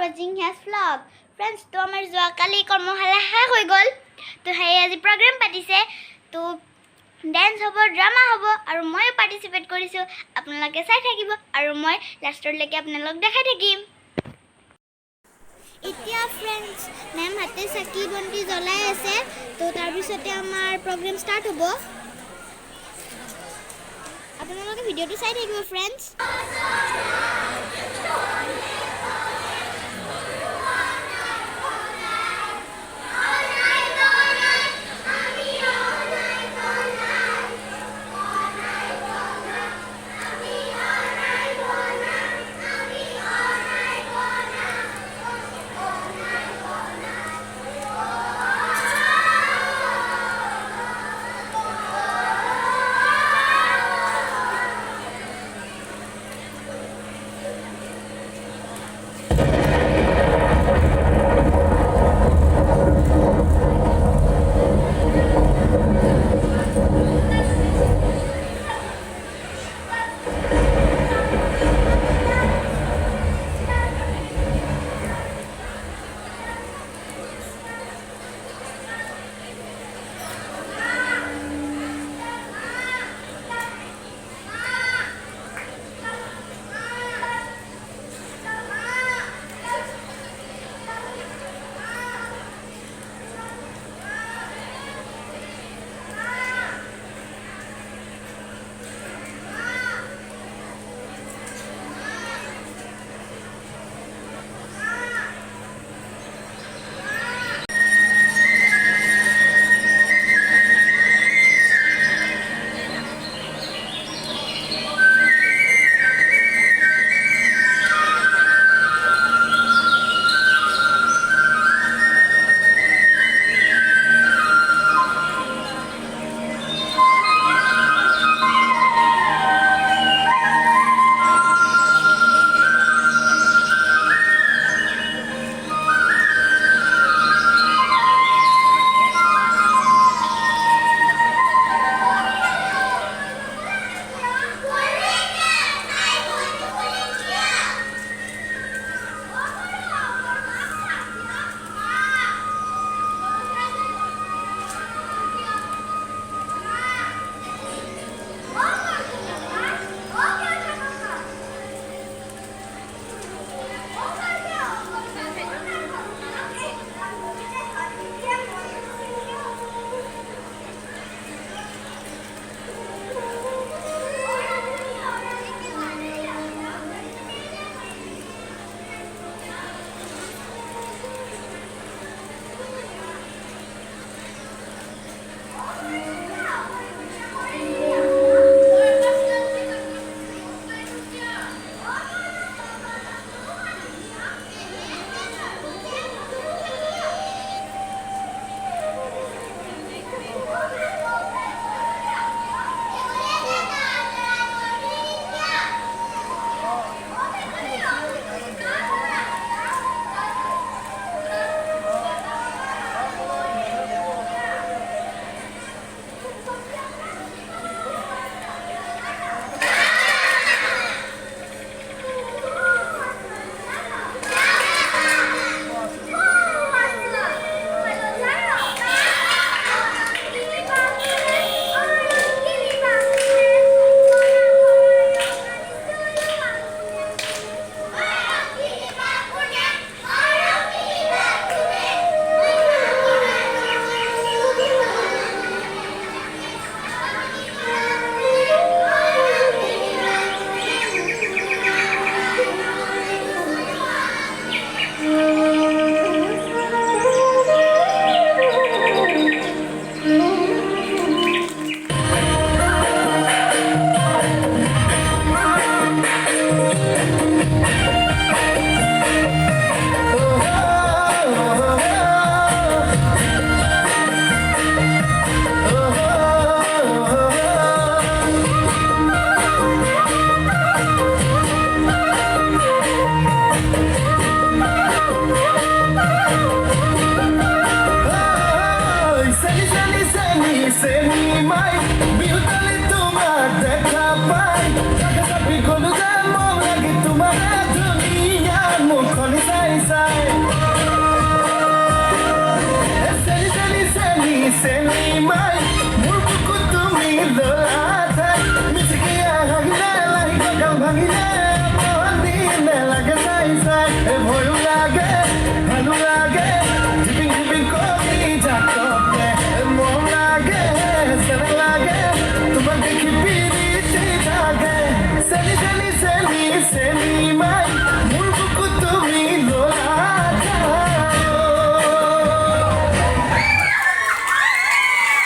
watching his vlog. Friends, to amar joa kali kormohala ha hoi gol. To hai aji program patise. To dance hobo, drama hobo aru moi participate korisu. Apnaloke sai thakibo aru moi last leke apnalok dekhai thakim. Etia friends, ma'am hate saki bonti jolai ase. To tar bisote amar program start hobo. Apnaloke video to sai thakibo friends.